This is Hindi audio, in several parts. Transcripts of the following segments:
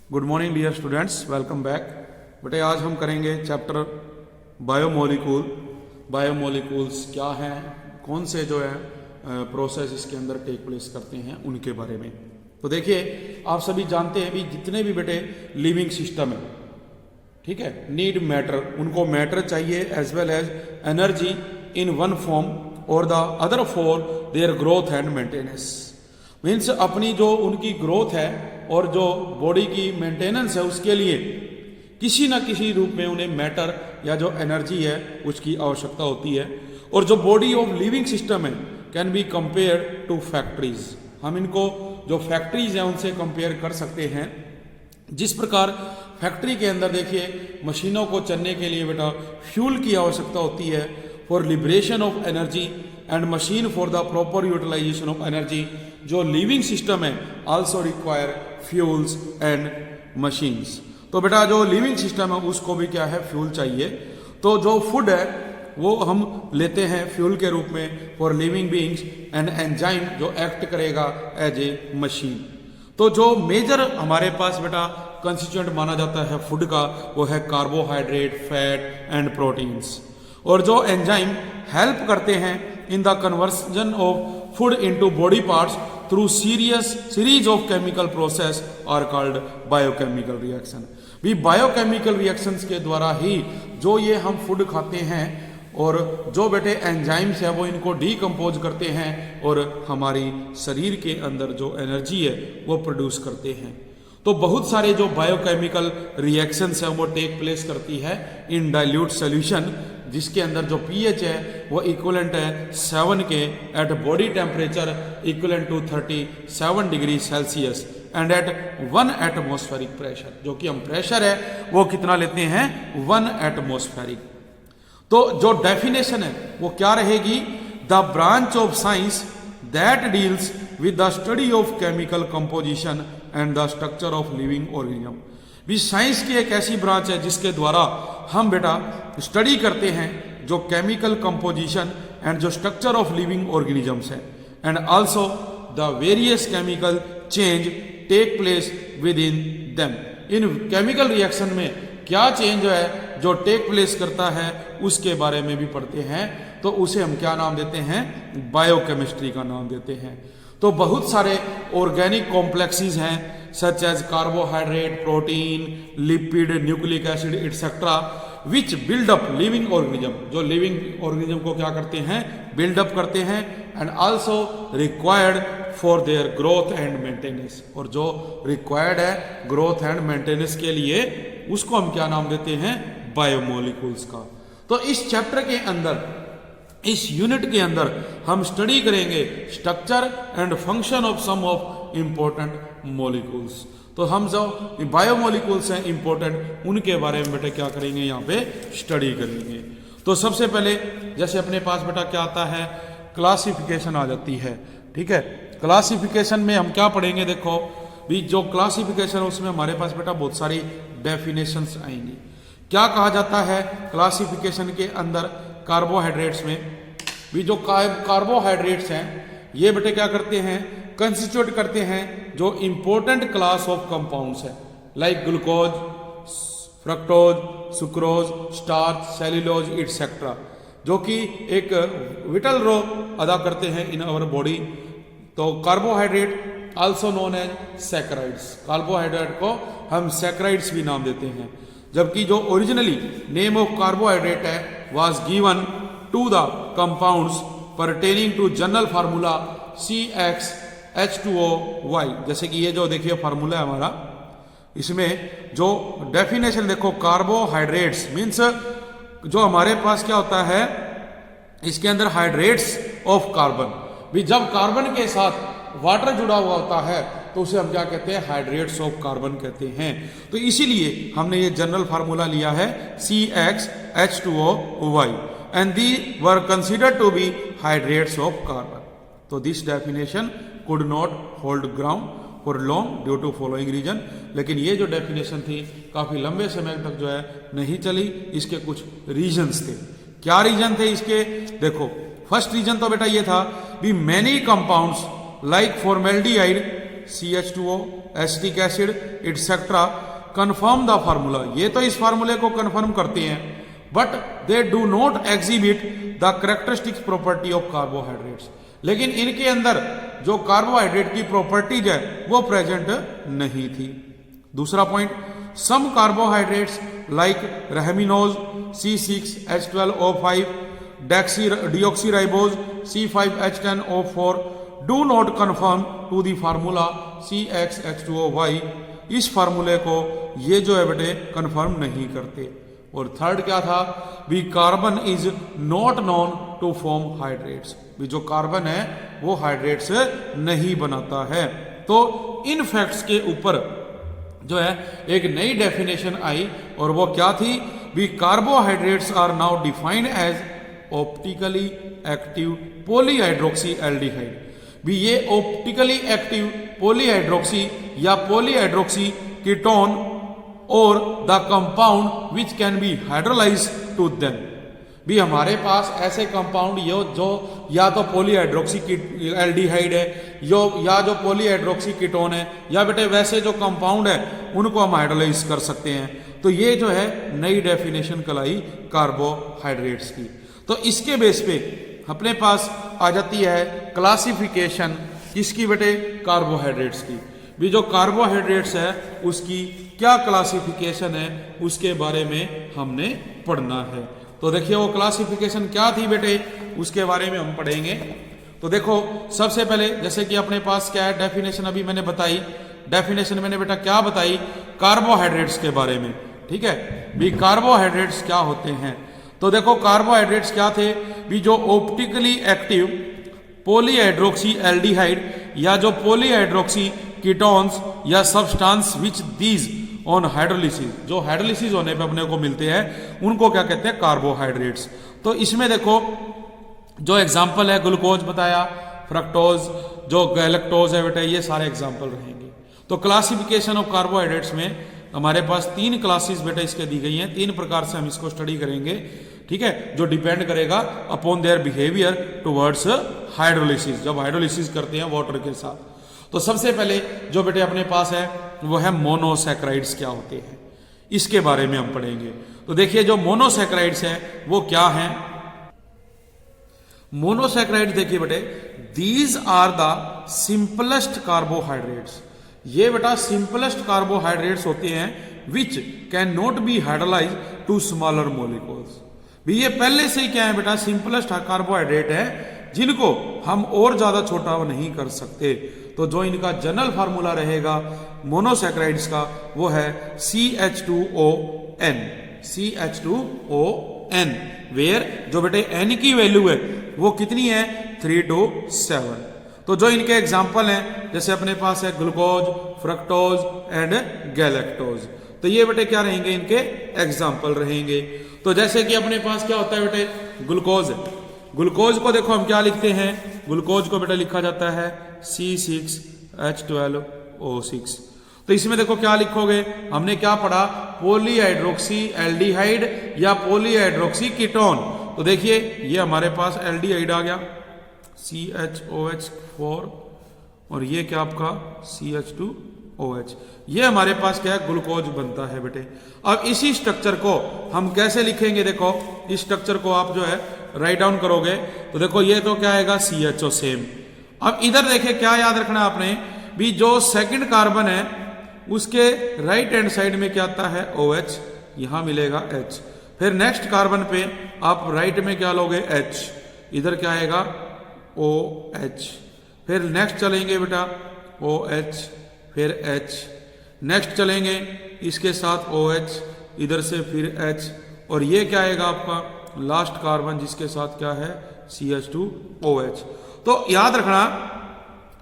Good morning dear students, welcome back. बेटे आज हम करेंगे चैप्टर बायोमोलिकूल। बायोमोलिकूल्स क्या हैं, कौन से जो है प्रोसेस इसके अंदर टेक प्लेस करते हैं उनके बारे में। तो देखिए, आप सभी जानते हैं भी जितने भी बेटे लिविंग सिस्टम है, ठीक है, नीड मैटर, उनको मैटर चाहिए as well as energy in one form और the other for their growth and maintenance. Means अपनी जो उनकी ग्रोथ है और जो बॉडी की मेंटेनेंस है उसके लिए किसी ना किसी रूप में उन्हें मैटर या जो एनर्जी है उसकी आवश्यकता होती है। और जो बॉडी ऑफ लिविंग सिस्टम है can be compare to factories. हम इनको जो फैक्ट्रीज हैं उनसे कंपेयर कर सकते हैं। जिस प्रकार फैक्ट्री के अंदर देखिए मशीनों को चलने के लिए बेटा फ्यूल की आवश्यकता होती है for liberation of energy and machine for the proper utilization of energy. जो लिविंग सिस्टम है also require fuels and machines. तो बेटा जो लिविंग सिस्टम है उसको भी क्या है, फ्यूल चाहिए। तो जो फूड है वो हम लेते हैं फ्यूल के रूप में for living beings and enzyme जो एक्ट करेगा एज ए मशीन। तो जो मेजर हमारे पास बेटा कंस्टिट्यूएंट माना जाता है फूड का वो है कार्बोहाइड्रेट, फैट एंड प्रोटीन्स। और जो एंजाइम हेल्प करते हैं in the conversion of food into body parts through series of chemical process are called biochemical reaction. भी बायोकेमिकल रिएक्शंस के द्वारा ही जो ये हम फूड खाते हैं और जो बेटे एंजाइम्स है वो इनको डीकम्पोज करते हैं और हमारी शरीर के अंदर जो एनर्जी है वो प्रोड्यूस करते हैं। तो बहुत सारे जो बायोकेमिकल रिएक्शंस है वो टेक प्लेस करती है इन डाइल्यूट सोल्यूशन, जिसके अंदर जो पीएच है वो इक्वलेंट है 7 के at body temperature equivalent to 37 degree Celsius and at 1 atmospheric pressure. जो कि हम प्रेशर है वो कितना लेते हैं, 1 एटमॉस्फेरिक। तो जो डेफिनेशन है वो क्या रहेगी, the branch of science that deals with the study of chemical composition and the structure of living organism. भी साइंस की एक ऐसी ब्रांच है जिसके द्वारा हम बेटा स्टडी करते हैं जो केमिकल कंपोजिशन एंड जो स्ट्रक्चर ऑफ लिविंग ऑर्गेनिजम्स है and also the various chemical change take place within them. इन केमिकल रिएक्शन में क्या चेंज है जो टेक प्लेस करता है उसके बारे में भी पढ़ते हैं। तो उसे हम क्या नाम देते हैं, बायोकेमिस्ट्री का नाम देते हैं। तो बहुत सारे ऑर्गेनिक कॉम्प्लेक्सेस हैं such as carbohydrate, protein, lipid, nucleic acid etcetera which build up living organism. जो लिविंग ऑर्गेनिज्म को क्या करते हैं, बिल्डअप करते हैं and also required for their growth and maintenance. और जो रिक्वायर्ड है ग्रोथ एंड मेंटेनेंस के लिए उसको हम क्या नाम देते हैं, बायोमोलिकूल्स का। तो इस चैप्टर के अंदर, इस यूनिट के अंदर हम स्टडी करेंगे structure and function of some of important molecules. तो हम जो बायोमोलिक्यूल्स हैं इंपॉर्टेंट उनके बारे में बेटा क्या करेंगे, यहाँ पे स्टडी करेंगे। तो सबसे पहले जैसे अपने पास बेटा क्या आता है, क्लासिफिकेशन आ जाती है, ठीक है। क्लासिफिकेशन में हम क्या पढ़ेंगे, देखो भी जो क्लासिफिकेशन है उसमें हमारे पास बेटा बहुत सारी डेफिनेशंस आएंगी। क्या कहा जाता है क्लासिफिकेशन के अंदर, कार्बोहाइड्रेट्स में भी जो कार्बोहाइड्रेट्स हैं ये बेटे क्या करते हैं, कंस्टिट्यूट करते हैं जो इंपॉर्टेंट क्लास ऑफ कंपाउंड्स है like glucose, fructose, sucrose, starch, cellulose etcetera, जो कि एक विटल रोल अदा करते हैं इन आवर बॉडी। तो carbohydrate also known as saccharides, carbohydrate को हम सैकराइड्स भी नाम देते हैं। जबकि जो ओरिजिनली नेम ऑफ कार्बोहाइड्रेट है was given to the compounds pertaining to general formula CxH2OY। जैसे कि ये जो देखिए फार्मूला है हमारा, इसमें जो डेफिनेशन देखो, कार्बोहाइड्रेट्स मीन्स जो हमारे पास क्या होता है, इसके अंदर हाइड्रेट्स ऑफ कार्बन। भी जब कार्बन के साथ वाटर जुड़ा हुआ होता है तो उसे हम क्या कहते हैं, हाइड्रेट्स ऑफ कार्बन कहते हैं। तो इसीलिए हमने ये जनरल फार्मूला लिया है CxH2OY and they were considered to be hydrates of carbon. तो this definition could not hold ground for long due to following reason. लेकिन ये जो डेफिनेशन थी काफी लंबे समय तक जो है नहीं चली। इसके कुछ रीजन्स थे। क्या रीजन थे इसके, देखो फर्स्ट रीजन तो बेटा ये था भी many compounds like formaldehyde CH2O, acetic acid etcetera confirm the formula. ये तो इस फार्मूले को कन्फर्म करते हैं, but they do not exhibit the characteristics property of carbohydrates. लेकिन इनके अंदर जो कार्बोहाइड्रेट की प्रॉपर्टीज है वो प्रेजेंट नहीं थी। दूसरा point, some carbohydrates like rhamnose C6H12O5, deoxyribose C5H10O4 do not confirm to the formula CXH2OY। इस फार्मूले को ये जो है बेटे कन्फर्म नहीं करते। और थर्ड क्या था, भी carbon is not known to form hydrates. भी जो कार्बन है वो हाइड्रेट्स नहीं बनाता है। तो इन फैक्ट्स के ऊपर जो है एक नई डेफिनेशन आई, और वो क्या थी, भी carbohydrates are now defined as optically active polyhydroxy aldehyde. भी ये ऑप्टिकली एक्टिव पॉलीहाइड्रोक्सी या पॉलीहाइड्रोक्सी कीटोन और the compound which can be hydrolyse to them. भी हमारे पास ऐसे कंपाउंड जो या तो पॉलीहाइड्रोक्सी एल्डिहाइड है या जो पॉलीहाइड्रोक्सी कीटोन है, या बेटे वैसे जो कंपाउंड है उनको हम हाइड्रोलाइज कर सकते हैं। तो ये जो है नई डेफिनेशन कलाई कार्बोहाइड्रेट्स की। तो इसके बेस पे अपने पास आ जाती है क्लासिफिकेशन किसकी बेटे, कार्बोहाइड्रेट्स की। भी जो कार्बोहाइड्रेट्स है उसकी क्या क्लासिफिकेशन है उसके बारे में हमने पढ़ना है। तो देखिए वो क्लासिफिकेशन क्या थी बेटे, उसके बारे में हम पढ़ेंगे। तो देखो सबसे पहले जैसे कि अपने पास क्या है डेफिनेशन, अभी मैंने बताई डेफिनेशन मैंने बेटा क्या बताई, कार्बोहाइड्रेट्स के बारे में। ठीक है, भी कार्बोहाइड्रेट्स क्या होते हैं। तो देखो कार्बोहाइड्रेट्स क्या थे, भी जो ऑप्टिकली एक्टिव पॉलीहाइड्रोक्सी एल्डिहाइड या जो पॉलीहाइड्रोक्सी कीटोन्स या substance which these on hydrolysis, जो हाइड्रोलिसिस होने पे अपने को मिलते हैं उनको क्या कहते हैं, कार्बोहाइड्रेट्स। तो इसमें देखो जो एग्जाम्पल है, ग्लूकोज बताया, फ्रक्टोज, जो गैलेक्टोज है बेटा, ये सारे एग्जाम्पल रहेंगे। तो क्लासिफिकेशन ऑफ कार्बोहाइड्रेट्स में हमारे पास 3 क्लासेस बेटा इसके दी गई हैं, 3 प्रकार से हम इसको स्टडी करेंगे। ठीक है, जो डिपेंड करेगा upon their behaviour towards hydrolysis, जब हाइड्रोलिसिस करते हैं वाटर के साथ। तो सबसे पहले जो बेटे अपने पास है वो है मोनोसैकेराइड्स क्या होते हैं, इसके बारे में हम पढ़ेंगे। तो देखिए जो मोनोसैकेराइड्स हैं वो क्या हैं। मोनोसैकेराइड देखिए बेटे, these are the simplest carbohydrates. ये बेटा सिंपलेस्ट कार्बोहाइड्रेट्स होते हैं which can not be hydrolyse to smaller molecules. भी ये पहले से ही क्या है बेटा, सिंपलेस्ट कार्बोहाइड्रेट है जिनको हम और ज्यादा छोटा नहीं कर सकते। तो जो इनका जनरल फार्मूला रहेगा मोनोसैकेराइड्स का वो है CH2ON, CH2ON, वेयर जो बेटे N की वैल्यू है वो कितनी है, 3 to 7। तो जो इनके एग्जाम्पल हैं जैसे अपने पास है ग्लूकोज, फ्रक्टोज एंड गैलेक्टोज। तो ये बेटे क्या रहेंगे, इनके एग्जाम्पल रहेंगे। तो जैसे कि अपने पास क्या होता है बेटे, ग्लूकोज। ग्लूकोज को देखो हम क्या लिखते हैं, ग्लूकोज को बेटा लिखा जाता है C6H12O6। तो इसमें देखो क्या लिखोगे, हमने क्या पढ़ा, पॉलीहाइड्रोक्सी एल्डिहाइड या पॉलीहाइड्रोक्सी कीटोन। तो देखिए ये हमारे पास एल्डिहाइड आ गया CHOH4, और ये क्या आपका CH2OH। ये हमारे पास क्या है, ग्लूकोज बनता है बेटे। अब इसी स्ट्रक्चर को हम कैसे लिखेंगे, देखो इस स्ट्रक्चर को आप जो है राइट डाउन करोगे तो देखो ये तो क्या आएगा, CHO सेम। अब इधर देखिए क्या याद रखना आपने, भी जो सेकंड कार्बन है उसके राइट हैंड साइड में क्या आता है, OH, यहां मिलेगा H। फिर नेक्स्ट कार्बन पे आप राइट में क्या लोगे, H, इधर क्या आएगा OH। फिर नेक्स्ट चलेंगे बेटा OH, फिर H, नेक्स्ट चलेंगे इसके साथ OH, इधर से फिर H, और ये क्या आएगा आपका लास्ट कार्बन जिसके साथ क्या है, CH2OH। तो याद रखना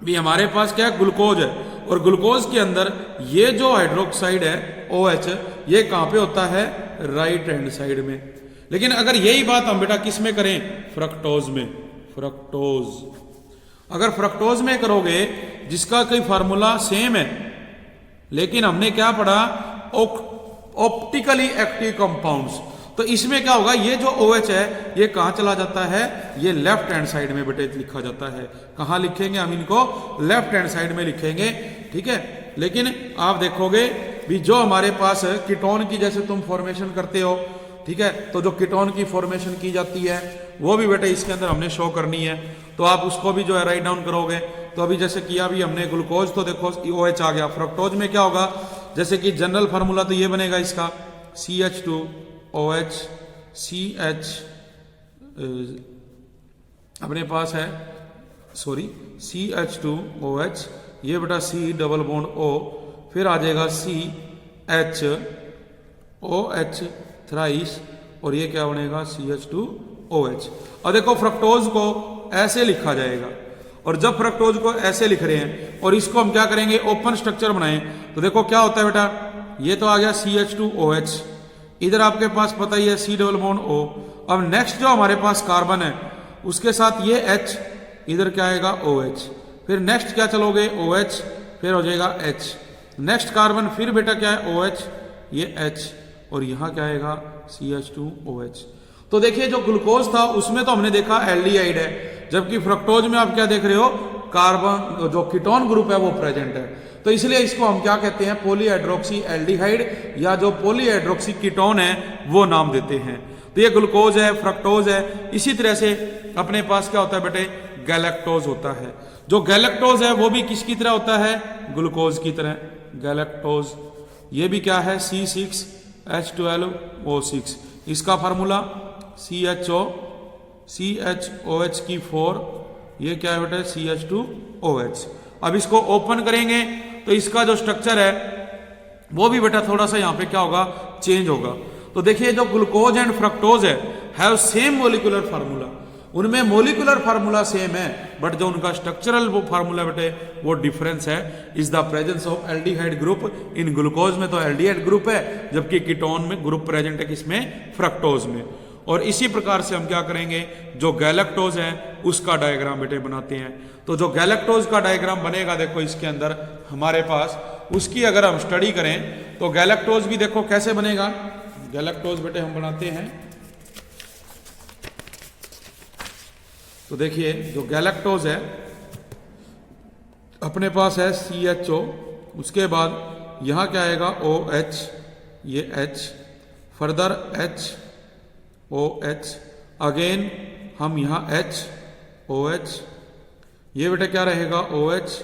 भी हमारे पास क्या है, ग्लूकोज है, और ग्लूकोज के अंदर ये जो हाइड्रोक्साइड है OH, ये कहां पे होता है, राइट हैंड साइड में। लेकिन अगर यही बात हम बेटा किस में करें, फ्रक्टोज में, फ्रक्टोज। अगर फ्रक्टोज में करोगे जिसका कोई फार्मूला सेम है, लेकिन हमने क्या पढ़ा, ऑप्टिकली एक्टिव कंपाउंड्स, तो इसमें क्या होगा, ये जो OH है ये कहां चला जाता है, ये लेफ्ट हैंड साइड में बेटे लिखा जाता है। कहां लिखेंगे हम इनको, लेफ्ट हैंड साइड में लिखेंगे। ठीक है। लेकिन आप देखोगे भी जो हमारे पास कीटोन की जैसे तुम फॉर्मेशन करते हो, ठीक है, तो जो कीटोन की फॉर्मेशन की जाती है वो भी बेटा इसके अंदर हमने शो करनी है, तो आप उसको भी जो है राइट डाउन करोगे। तो अभी जैसे किया भी हमने ग्लूकोज, तो देखो OH आ गया। फ्रक्टोज में क्या होगा, जैसे कि जनरल फार्मूला तो ये बनेगा इसका CH2OH CH अपने पास है CH2OH, ये बेटा C डबल बॉन्ड O, फिर आ जाएगा CHOH थ्राइस, और ये क्या बनेगा CH2OH। और देखो फ्रक्टोज को ऐसे लिखा जाएगा, और जब फ्रक्टोज को ऐसे लिख रहे हैं और इसको हम क्या करेंगे, ओपन स्ट्रक्चर बनाएं, तो देखो क्या होता है बेटा, ये तो आ गया CH2OH, इधर आपके पास पता ही है C डबल बॉन्ड O। अब नेक्स्ट जो हमारे पास कार्बन है उसके साथ ये H, इधर क्या आएगा OH, फिर नेक्स्ट क्या चलोगे OH, फिर हो जाएगा H, नेक्स्ट कार्बन फिर बेटा क्या है OH, ये H, और यहां क्या आएगा CH2OH। तो देखिए जो ग्लूकोज था उसमें तो हमने देखा एल्डिहाइड है, जबकि फ्रक्टोज में आप क्या देख रहे हो, कार्बन जो कीटोन ग्रुप है वो प्रेजेंट है। तो इसलिए इसको हम क्या कहते हैं, पॉलीहाइड्रोक्सी एल्डिहाइड, या जो पॉलीहाइड्रोक्सी कीटोन है वो नाम देते हैं। तो ये ग्लूकोज है, फ्रक्टोज है। इसी तरह से अपने पास क्या होता है बेटे, गैलेक्टोज होता है। जो गैलेक्टोज है वो भी किसकी तरह होता है, ग्लूकोज की तरह, गैलेक्टोज। ये भी क्या है C6H12O6, इसका फार्मूला CHOH की 4, ये क्या है बेटा CH2OH। अब इसको ओपन करेंगे तो इसका जो स्ट्रक्चर है वो भी बेटा थोड़ा सा यहाँ पे क्या होगा, चेंज होगा। तो देखिए जो ग्लूकोज एंड फ्रक्टोज है हैव सेम मोलिकुलर फार्मूला, उनमें मोलिकुलर फार्मूला सेम है, बट जो उनका स्ट्रक्चरल वो फार्मूला बेटे वो डिफरेंस है। Is the presence of aldehyde group in glucose में तो एल्डिहाइड ग्रुप है, जबकि कीटोन में ग्रुप प्रेजेंट है किसमें, फ्रक्टोज में। और इसी प्रकार से हम क्या करेंगे, जो गैलेक्टोज है उसका डायग्राम बेटे बनाते हैं। तो जो गैलेक्टोज का डायग्राम बनेगा देखो इसके अंदर हमारे पास, उसकी अगर हम स्टडी करें तो गैलेक्टोज भी देखो कैसे बनेगा। गैलेक्टोज बेटे हम बनाते हैं, तो देखिए जो गैलेक्टोज है अपने पास है CHO, उसके बाद यहां क्या आएगा OH, ये H, फर्दर HOH, अगेन हम यहां HOH, ये बेटा क्या रहेगा OH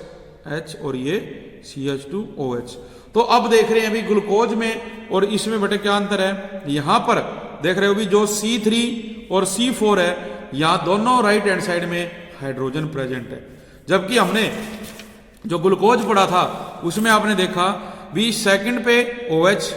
H, और ये CH2OH। तो अब देख रहे हैं अभी ग्लूकोज में और इसमें बेटे क्या अंतर है, यहां पर देख रहे हो भी जो C3 और C4 है, यहां दोनों राइट हैंड साइड में हाइड्रोजन प्रेजेंट है। जबकि हमने जो ग्लूकोज पढ़ा था उसमें आपने देखा भी सेकंड पे OH,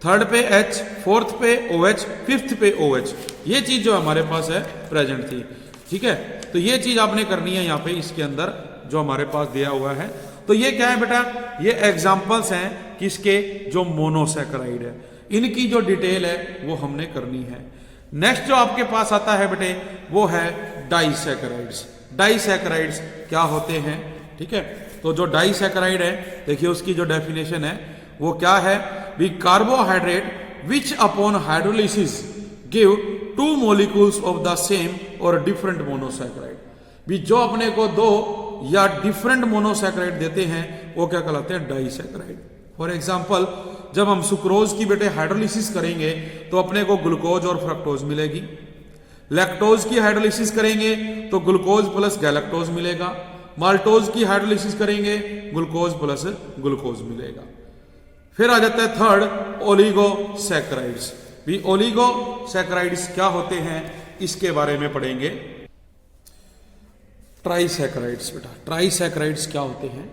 थर्ड पे H, फोर्थ पे OH, फिफ्थ पे OH, ये चीज जो हमारे पास है प्रेजेंट थी। ठीक है, तो ये चीज आपने करनी है यहाँ पे इसके अंदर जो हमारे पास दिया हुआ है। तो ये क्या है बेटा, ये एग्जाम्पल्स हैं किसके, जो मोनोसैकेराइड है, इनकी जो डिटेल है वो हमने करनी है। नेक्स्ट जो आपके पास आता है बेटे वो है डाइसैकेराइड्स। डाइसैकेराइड्स क्या होते हैं, ठीक है, तो जो डाइसैकेराइड है देखिए उसकी जो डेफिनेशन है वो क्या है, we carbohydrate which upon hydrolysis give 2 molecules of the same और डिफरेंट मोनोसैकेराइड। भी जो अपने को 2 या डिफरेंट मोनोसैकेराइड देते हैं वो क्या कहलाते हैं, डाइसैकेराइड। फॉर एग्जाम्पल जब हम सुक्रोज की बेटे हाइड्रोलिसिस करेंगे तो अपने को ग्लूकोज और फ्रक्टोज मिलेगी। लैक्टोज की हाइड्रोलिसिस करेंगे तो ग्लूकोज प्लस गैलेक्टोज मिलेगा। माल्टोज की हाइड्रोलिसिस करेंगे ग्लूकोज प्लस ग्लूकोज मिलेगा। फिर आ जाता है थर्ड, ओलिगोसैकेराइड्स। भी ओलिगोसैकेराइड्स क्या होते हैं इसके बारे में पढ़ेंगे। ट्राइसैकेराइड्स बेटा, ट्राइसैकेराइड्स क्या होते हैं,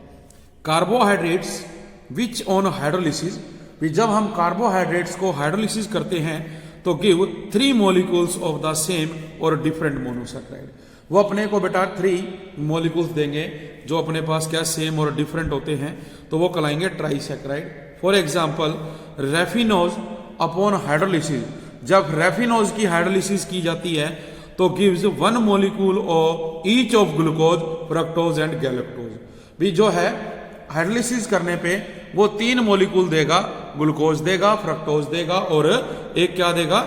कार्बोहाइड्रेट्स विच ऑन हाइड्रोलिसिस, जब हम कार्बोहाइड्रेट्स को हाइड्रोलिसिस करते हैं तो give 3 molecules of the same और डिफरेंट मोनोसैकेराइड। वो अपने को बेटा 3 molecules देंगे जो अपने पास क्या सेम और डिफरेंट होते हैं, तो वो कहलाएंगे trisaccharide. For example raffinose upon hydrolysis, जब रेफिनोज की हाइड्रोलिसिस की जाती है तो gives 1 molecule of each of glucose, fructose and galactose. भी जो है हाइड्रोलिसिस करने पे वो 3 molecule देगा, ग्लूकोज देगा, फ्रक्टोज देगा और एक क्या देगा,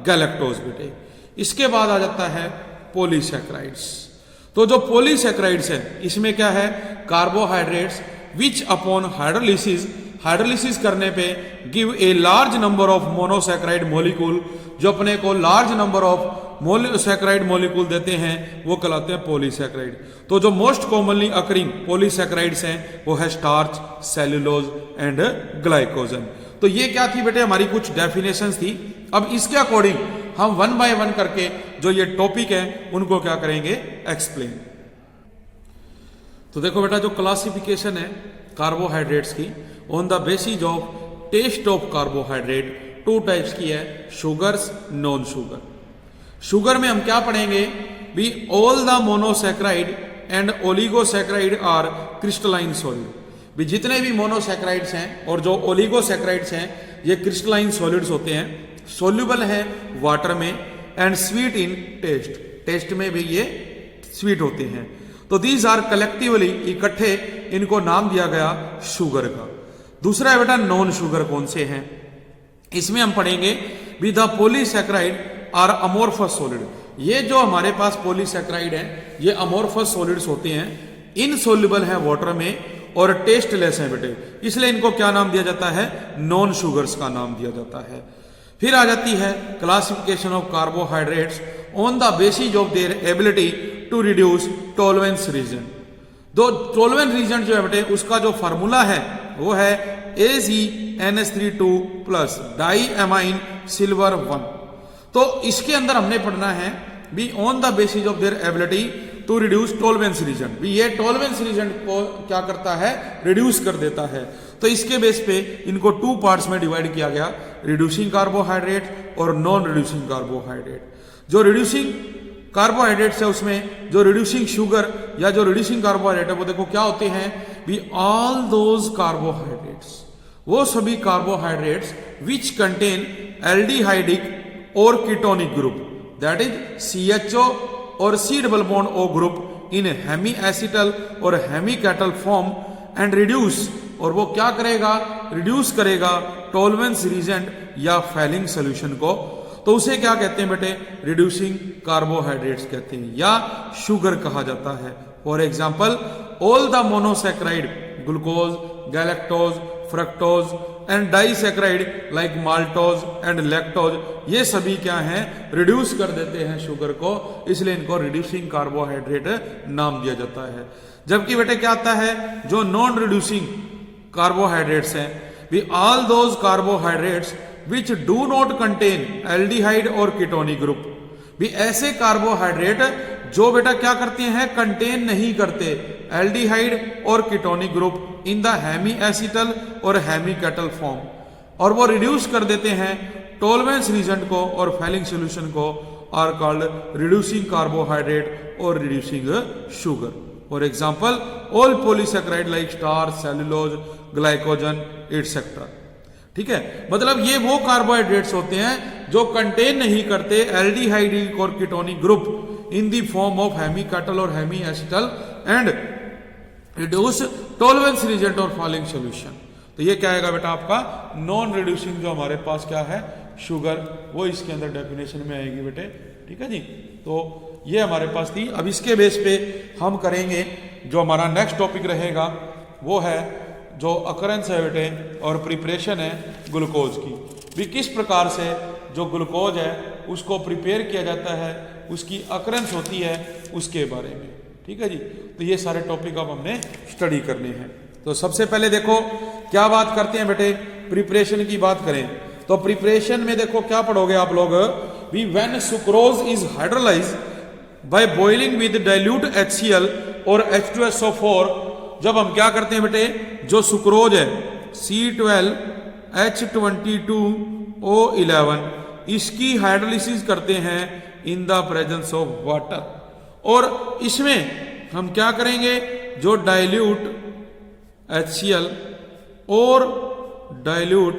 गैलेक्टोज बेटे। इसके बाद आ जाता है पॉलीसैकेराइड्स। तो जो पॉलीसैकेराइड्स है इसमें क्या है, कार्बोहाइड्रेट्स विच अपॉन हाइड्रोलिसिस करने पे give a large number of monosaccharide molecule, जो अपने को large number of monosaccharide molecule देते हैं वो कहलाते हैं पॉलीसैकेराइड। तो जो मोस्ट कॉमनली अकरिंग पॉलीसैकेराइड्स हैं वो है स्टार्च, सेल्यूलोज एंड ग्लाइकोजन। तो ये क्या थी बेटे हमारी कुछ डेफिनेशंस थी। अब इसके अकॉर्डिंग हम वन बाय वन करके जो ये टॉपिक है उनको क्या करेंगे, एक्सप्लेन। तो देखो बेटा जो क्लासिफिकेशन है कार्बोहाइड्रेट्स की on the basis of taste of carbohydrate, two types की है, शुगर्स, नॉन शुगर। शुगर में हम क्या पढ़ेंगे भी all the monosaccharide and oligosaccharide are crystalline solid. भी जितने भी मोनोसैकेराइड्स हैं और जो ओलिगोसैकेराइड्स हैं ये क्रिस्टलाइन सॉलिड्स होते हैं, सोल्यूबल है वाटर में and sweet in taste, taste में भी ये स्वीट होते हैं। तो दीज आर कलेक्टिवली, इकट्ठे इनको नाम दिया गया शुगर का। दूसरा है बेटा नॉन शुगर कौन से हैं, इसमें हम पढ़ेंगे with the polysaccharide are amorphous solid. ये जो हमारे पास पॉलीसैकेराइड है ये अमोर्फस सॉलिड्स होते हैं, इनसोल्यूबल है वाटर में और टेस्टलेस है बेटे, इसलिए इनको क्या नाम दिया जाता है, नॉन शुगर्स का नाम दिया जाता है। फिर आ जाती है classification of carbohydrates on the basis of their ability to reduce Tollens reagent. दो टॉलरेंस रीजन जो है बेटे उसका जो फार्मूला है वो है AgNH32 plus die amine silver 1। तो इसके अंदर हमने पढ़ना है be on the basis of their ability to reduce Tollens reagent. भी ये टॉलरेंस रीजन को क्या करता है, रिड्यूस कर देता है। तो इसके बेस पे इनको टू पार्ट्स में डिवाइड किया गया, रिड्यूसिंग कार्बोहाइड्रेट और नॉन रिड्यूसिंग कार्बोहाइड्रेट। जो रिड्यूसिंग कार्बोहाइड्रेट्स है उसमें जो रिड्यूसिंग शुगर या जो रिड्यूसिंग कार्बोहाइड्रेट है वो देखो क्या होते हैं, भी ऑल दोज कार्बोहाइड्रेट्स, वो सभी कार्बोहाइड्रेट्स विच कंटेन एल्डिहाइडिक और ketonic group, that is CHO और C double bond O group in hemi acetal और hemi ketal form and reduce, और वो क्या करेगा, रिड्यूस करेगा टॉलरेंस रीजेंट या फैलिंग सोल्यूशन को। तो उसे क्या कहते हैं बेटे, रिड्यूसिंग कार्बोहाइड्रेट्स कहते हैं या शुगर कहा जाता है। For example all the monosaccharide glucose, galactose, fructose and disaccharide like maltose and lactose, ये सभी क्या हैं, रिड्यूस कर देते हैं शुगर को, इसलिए इनको रिड्यूसिंग कार्बोहाइड्रेट नाम दिया जाता है। जबकि बेटे क्या आता है, जो नॉन रिड्यूसिंग कार्बोहाइड्रेट्स हैं, भी all those carbohydrates which do not contain aldehyde और कीटोनिक ग्रुप, भी ऐसे कार्बोहाइड्रेट जो बेटा क्या करते हैं, कंटेन नहीं करते एल्डिहाइड और ketonic group in the hemi acetal और हेमी कैटल फॉर्म, और वो रिड्यूस कर देते हैं टॉलरेंस रीजन को और फैलिंग सोल्यूशन को, आर कॉल्ड रिड्यूसिंग कार्बोहाइड्रेट और reducing sugar. For example all polysaccharide like starch, cellulose, glycogen etcetera. ठीक है, मतलब ये वो कार्बोहाइड्रेट्स होते हैं जो कंटेन नहीं करते एल्डिहाइड और ketonic group in the form of hemi ketal और hemi acetal and reduce Tollens reagent और फॉलिंग सोल्यूशन। तो ये क्या आएगा बेटा आपका नॉन रिड्यूसिंग, जो हमारे पास क्या है शुगर, वो इसके अंदर डेफिनेशन में आएगी बेटे। ठीक है जी, तो ये हमारे पास थी। अब इसके बेस पे हम करेंगे जो हमारा नेक्स्ट टॉपिक रहेगा वो है जो अकरेंस है बेटे और प्रिपरेशन है ग्लूकोज की, भी किस प्रकार से जो ग्लूकोज है उसको प्रिपेयर किया जाता है, उसकी अकरेंस होती है, उसके बारे में। ठीक है जी, तो ये सारे टॉपिक अब हमने स्टडी करने हैं। तो सबसे पहले देखो क्या बात करते हैं बेटे, प्रिपरेशन की बात करें तो प्रिपरेशन में देखो क्या पढ़ोगे आप लोग, भी when sucrose is hydrolyse by boiling with dilute HCl और H2SO4, जब हम क्या करते हैं बेटे, जो सुक्रोज है C12H22O11, इसकी हाइड्रोलिसिस करते हैं in the presence of water, और इसमें हम क्या करेंगे, जो डाइल्यूट HCl और डाइल्यूट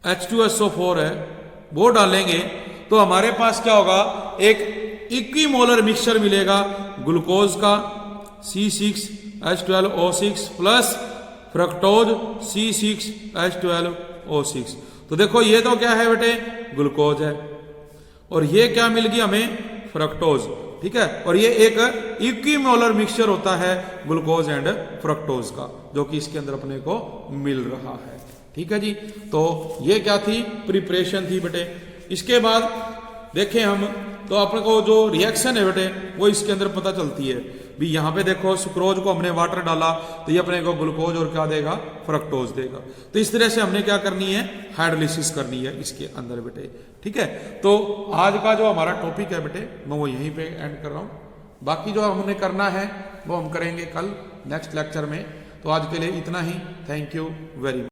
H2SO4 है वो डालेंगे, तो हमारे पास क्या होगा, एक इक्विमोलर मिक्सचर मिलेगा ग्लूकोज का C6H12O6 प्लस फ्रक्टोज C6H12O6। तो देखो ये तो क्या है बेटे, ग्लूकोज है, और ये क्या मिल गया हमें, फ्रक्टोज। ठीक है। और ये एक इक्विमोलर मिक्सचर होता है ग्लूकोज एंड फ्रक्टोज का, जो कि इसके अंदर अपने को मिल रहा है। ठीक है जी। तो ये क्या थी, प्रिपरेशन थी बेटे। इसके बाद देखें हम तो अपने को जो रिएक्शन है बेटे वो इसके अंदर पता चलती है भी। यहाँ पे देखो सुक्रोज को हमने वाटर डाला तो ये अपने को ग्लूकोज और क्या देगा, फ्रक्टोज देगा। तो इस तरह से हमने क्या करनी है, हाइड्रोलिसिस करनी है इसके अंदर बेटे। ठीक है। तो आज का जो हमारा टॉपिक है बेटे मैं वो यहीं पे एंड कर रहा हूँ। बाकी जो हमने करना है वो हम करेंगे कल नेक्स्ट लेक्चर में। तो आज के लिए इतना ही। Thank you very much.